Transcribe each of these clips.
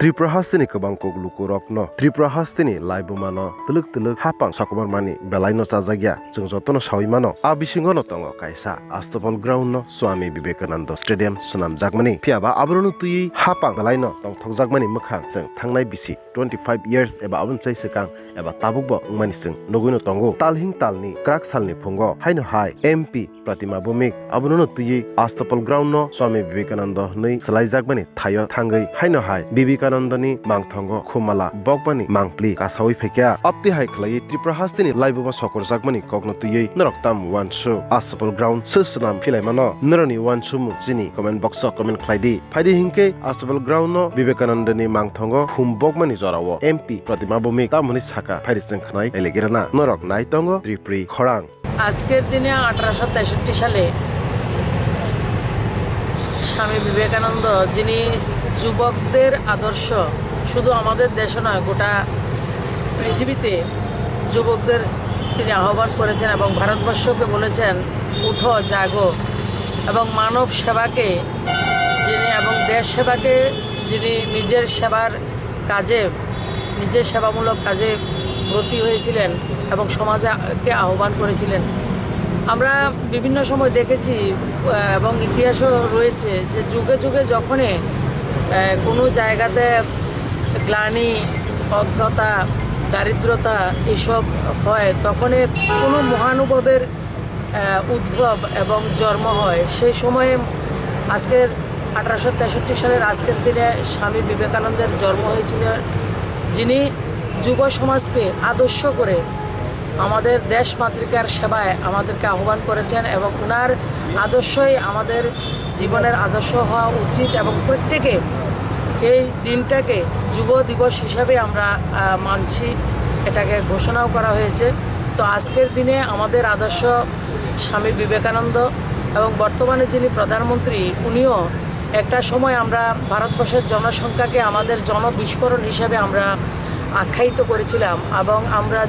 Tripura hastini kabang kogluku rokno Tripura hastini laibumano tuluk hapang sakumarmani belaino chajagya jeng jotono sawimano abisingono tongo kaisa Astopol ground no Swami Vivekananda Stadium sunam jagmani phiaba abronu tui hapang belaino tong thogjagmani mukhang jeng thangnai bisi 25 years eba abun chai sekang eba tabukbo ungmani sing noguino tongo talhing talni krak salni phungo haino hai MP Pratima Bhumik abronu tui Astopol ground no Swami Vivekananda nei salai jagmani thayo thangai haino hai Vivekanandani mangthongo khumala bokbani mangpli kasawi phekya apti hai khlai Tripura hastini laibuba sokor jagmani kokno tui noroktam one show Astopol ground sisnam philai mano nirani one show mu chini comment box comment khlaidi phaidi hingke Astopol ground no Vivekanandani mangthongo khum bokmani jorawo MP Pratima Bhumik tamuni saka phaidi jeng khnai elegirana norok nai tongo Tripuri khorang আজকের দিনে 1863 সালে স্বামী বিবেকানন্দ যিনি যুবকদের আদর্শ শুধু আমাদের দেশে নয় গোটা পৃথিবীতে যুবকদের তিনি আহ্বান করেছেন এবং ভারতবর্ষকে বলেছেন উঠো জাগো এবং মানব সেবাকে যিনি এবং দেশ সেবাকে যিনি নিজের সেবার কাজে নিজের সেবামূলক কাজে ব্রতী হয়েছিলেন এবং সমাজকে আহ্বান করেছিলেন। আমরা বিভিন্ন সময় দেখেছি এবং ইতিহাসও রয়েছে যে যুগে যুগে যখনই কোনো জায়গাতে গ্লানি অজ্ঞতা দারিদ্রতা এসব হয় তখনই কোনো মহানুভবের উদ্ভব এবং জন্ম হয়। সেই সময়ে আজকের 1863 সালের আজকের দিনে স্বামী বিবেকানন্দের জন্ম হয়েছিল, যিনি যুব সমাজকে আদর্শ করে আমাদের দেশ মাতৃকার সেবায় আমাদেরকে আহ্বান করেছেন এবং ওনার আদর্শই আমাদের জীবনের আদর্শ হওয়া উচিত এবং প্রত্যেকে এই দিনটাকে যুব দিবস হিসাবে আমরা মানছি, এটাকে ঘোষণাও করা হয়েছে। তো আজকের দিনে আমাদের আদর্শ স্বামী বিবেকানন্দ এবং বর্তমানে যিনি প্রধানমন্ত্রী উনিও একটা সময় আমরা ভারতবর্ষের জনসংখ্যাকে আমাদের জনবিস্ফোরণ হিসাবে আমরা আখ্যায়িত করেছিলাম এবং আমরা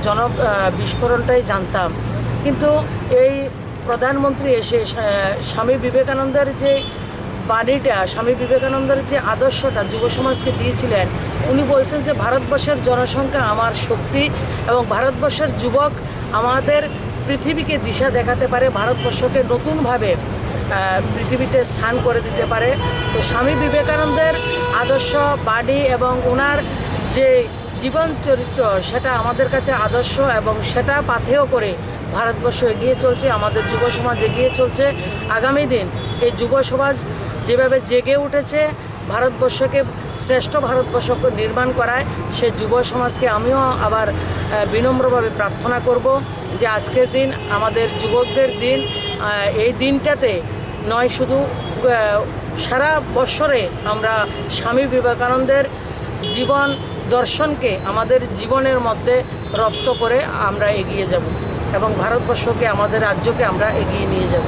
বিস্ফোরণটাই জানতাম, কিন্তু এই প্রধানমন্ত্রী এসে স্বামী বিবেকানন্দের যে বাণীটা স্বামী বিবেকানন্দের যে আদর্শটা যুব সমাজকে দিয়েছিলেন, উনি বলছেন যে ভারতবর্ষের জনসংখ্যা আমার শক্তি এবং ভারতবর্ষের যুবক আমাদের পৃথিবীকে দিশা দেখাতে পারে, ভারতবর্ষকে নতুনভাবে পৃথিবীতে স্থান করে দিতে পারে। তো স্বামী বিবেকানন্দের আদর্শ বাণী এবং ওনার যে জীবন চরিত্র সেটা আমাদের কাছে আদর্শ এবং সেটা পাথেয় করে ভারতবর্ষ এগিয়ে চলছে, আমাদের যুব সমাজ এগিয়ে চলছে। আগামী দিন এই যুব সমাজ যেভাবে জেগে উঠেছে ভারতবর্ষকে শ্রেষ্ঠ ভারতবর্ষকে নির্মাণ করায়, সে যুব সমাজকে আমিও আবার বিনম্রভাবে প্রার্থনা করব যে আজকের দিন আমাদের যুবকদের দিন। এই দিনটাতে নয় শুধু সারা বৎসরে আমরা স্বামী বিবেকানন্দের জীবন দর্শনকে আমাদের জীবনের মধ্যে রপ্ত করে আমরা এগিয়ে যাব এবং ভারতবর্ষকে আমাদের রাজ্যকে আমরা এগিয়ে নিয়ে যাব।